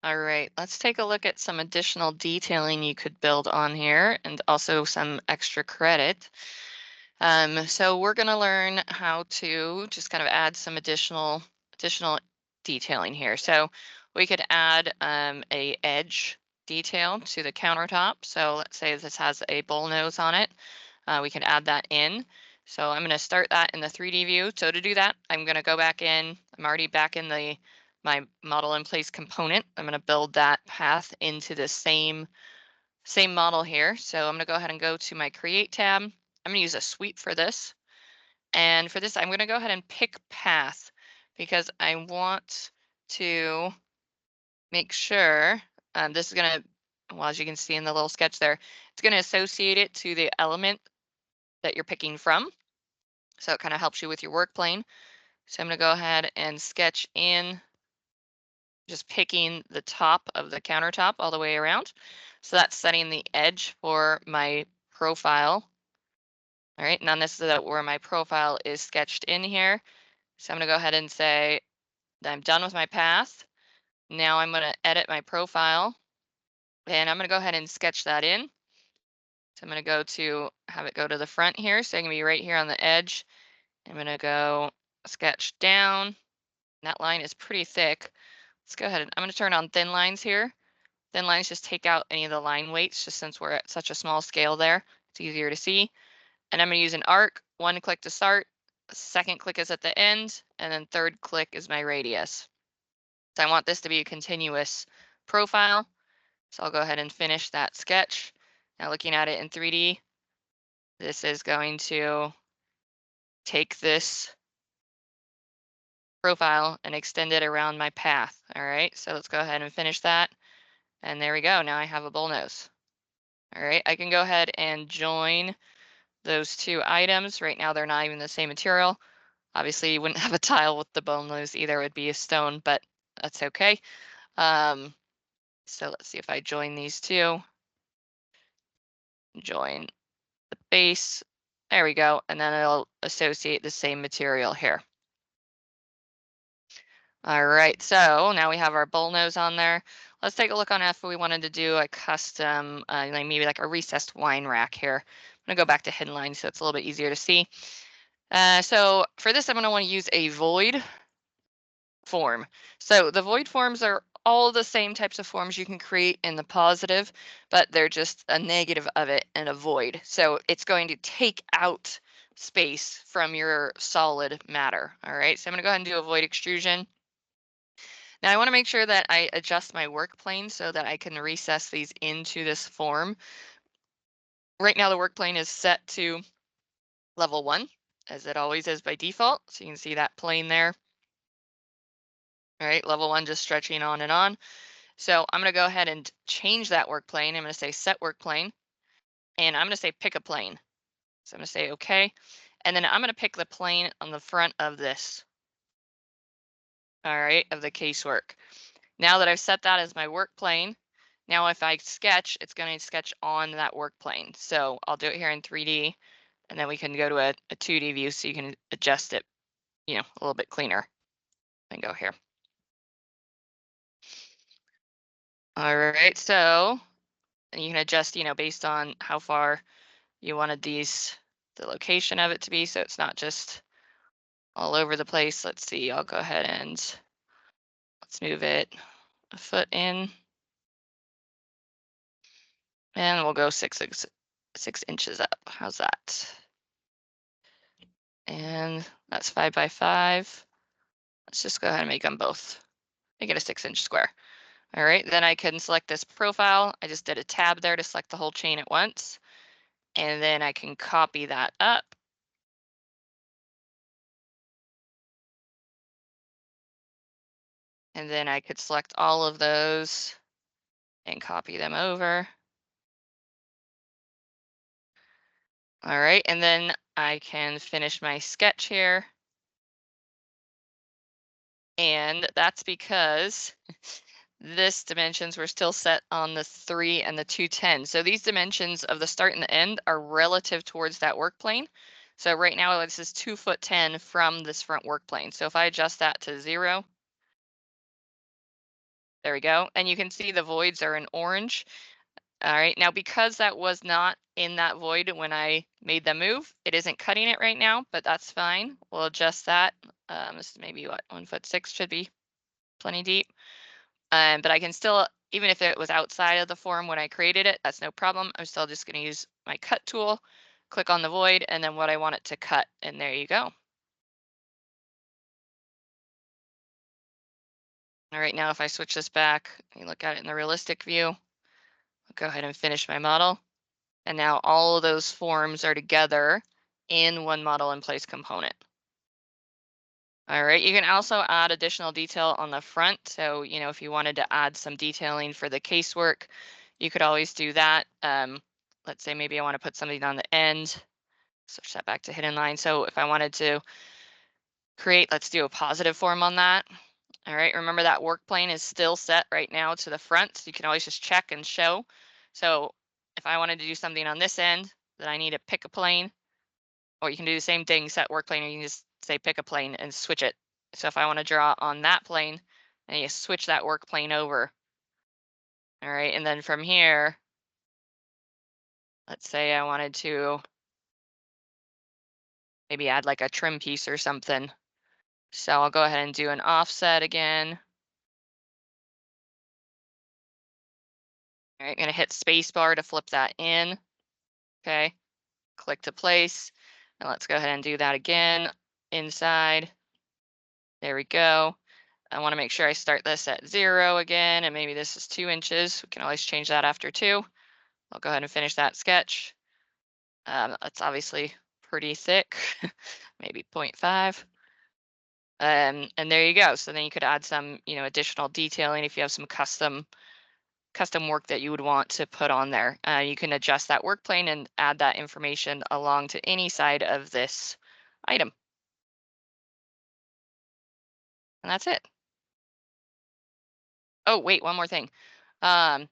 All right, let's take a look at some additional detailing you could build on here and also some extra credit. So we're going to learn how to just kind of add some additional detailing here. So we could add a edge detail to the countertop. So let's say this has a bull nose on it. We can add that in. So I'm going to start that in the 3D view. So to do that, I'm going to go back in. I'm already back in the my model in place component. I'm going to build that path into the same model here. So I'm going to go ahead and go to my create tab. I'm going to use a sweep for this. And for this, I'm going to go ahead and pick path because I want to make sure this is going to, well, as you can see in the little sketch there, it's going to associate it to the element that you're picking from. So it kind of helps you with your work plane. So I'm going to go ahead and sketch in just picking the top of the countertop all the way around. So that's setting the edge for my profile. All right, now this is where my profile is sketched in here. So I'm going to go ahead and say that I'm done with my path. Now I'm going to edit my profile and I'm going to go ahead and sketch that in. So I'm going to go to have it go to the front here. So I'm going to be right here on the edge. I'm going to go sketch down. That line is pretty thick. Let's go ahead and I'm going to turn on thin lines here. Thin lines just take out any of the line weights, just since we're at such a small scale there. It's easier to see. And I'm going to use an arc. One click to start. Second click is at the end. And then third click is my radius. So I want this to be a continuous profile. So I'll go ahead and finish that sketch. Now looking at it in 3D, this is going to take this profile and extend it around my path. All right, so let's go ahead and finish that. And there we go. Now I have a bull nose. All right, I can go ahead and join those two items. Right now they're not even the same material. Obviously you wouldn't have a tile with the bull nose either. It would be a stone, but that's okay. So let's see if I join these two. Join the base. There we go. And then it'll associate the same material here. All right, so now we have our bull nose on there. Let's take a look on if we wanted to do a custom, like maybe like a recessed wine rack here. I'm gonna go back to hidden lines so it's a little bit easier to see. So for this, I'm gonna want to use a void form. So the void forms are all the same types of forms you can create in the positive, but they're just a negative of it and a void. So it's going to take out space from your solid matter. All right, so I'm gonna go ahead and do a void extrusion. Now I want to make sure that I adjust my work plane so that I can recess these into this form. Right now the work plane is set to level 1, as it always is by default. So you can see that plane there. All right, level 1 just stretching on and on. So I'm going to go ahead and change that work plane. I'm going to say set work plane, and I'm going to say pick a plane. So I'm going to say okay, and then I'm going to pick the plane on the front of this. All right, of the casework. Now that I've set that as my work plane, now if I sketch, it's going to sketch on that work plane. So I'll do it here in 3D, and then we can go to a 2D view so you can adjust it, a little bit cleaner. And go here. All right, so you can adjust, based on how far you wanted the location of it to be, so it's not just all over the place. Let's see, I'll go ahead and let's move it a foot in. And we'll go 6 inches up. How's that? And that's 5 by 5. Let's just go ahead and make them both. Make it a 6-inch square. All right, then I can select this profile. I just did a tab there to select the whole chain at once. And then I can copy that up. And then I could select all of those and copy them over. All right, and then I can finish my sketch here. And that's because this dimensions were still set on the 3 and the 210. So these dimensions of the start and the end are relative towards that work plane. So right now this is 2'10" from this front work plane. So if I adjust that to 0, There we go. And you can see the voids are in orange. All right, now because that was not in that void when I made the move, it isn't cutting it right now, but that's fine. We'll adjust that. This is maybe what, 1'6" should be plenty deep. But I can still, even if it was outside of the form when I created it, that's no problem. I'm still just gonna use my cut tool, click on the void, and then what I want it to cut, and there you go. All right, now if I switch this back, you look at it in the realistic view, I'll go ahead and finish my model. And now all of those forms are together in one model in place component. All right, you can also add additional detail on the front. So, if you wanted to add some detailing for the casework, you could always do that. Let's say maybe I want to put something on the end, switch that back to hidden line. So if I wanted to create, let's do a positive form on that. All right, remember that work plane is still set right now to the front. So you can always just check and show. So if I wanted to do something on this end, then I need to pick a plane, or you can do the same thing, set work plane, or you can just say pick a plane and switch it. So if I want to draw on that plane, and you switch that work plane over. All right, and then from here, let's say I wanted to maybe add like a trim piece or something. So I'll go ahead and do an offset again. All right, gonna hit space bar to flip that in. Okay, click to place. And let's go ahead and do that again inside. There we go. I want to make sure I start this at 0 again, and maybe this is 2 inches. We can always change that after 2. I'll go ahead and finish that sketch. That's obviously pretty thick, maybe 0.5. And there you go. So then you could add some, additional detailing if you have some custom work that you would want to put on there. You can adjust that work plane and add that information along to any side of this item. And that's it. Oh, wait, one more thing. Um,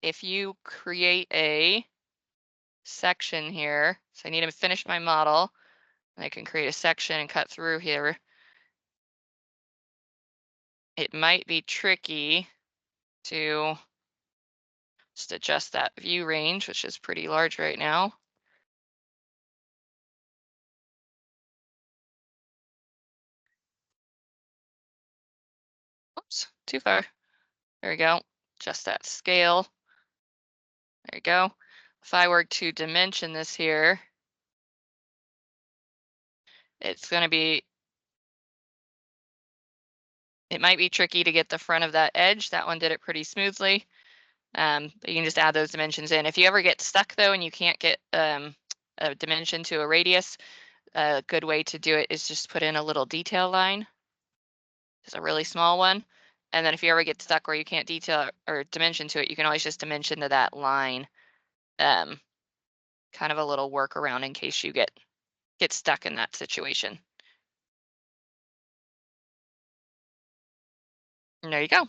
if you create a section here, so I need to finish my model, and I can create a section and cut through here. It might be tricky to just adjust that view range, which is pretty large right now. Oops, too far. There we go. Adjust that scale. There you go. If I were to dimension this here, it's going to be, it might be tricky to get the front of that edge. That one did it pretty smoothly. But you can just add those dimensions in. If you ever get stuck though and you can't get a dimension to a radius, a good way to do it is just put in a little detail line, just a really small one. And then if you ever get stuck where you can't detail or dimension to it, you can always just dimension to that line. Um, Kind of a little workaround in case you get stuck in that situation. And there you go.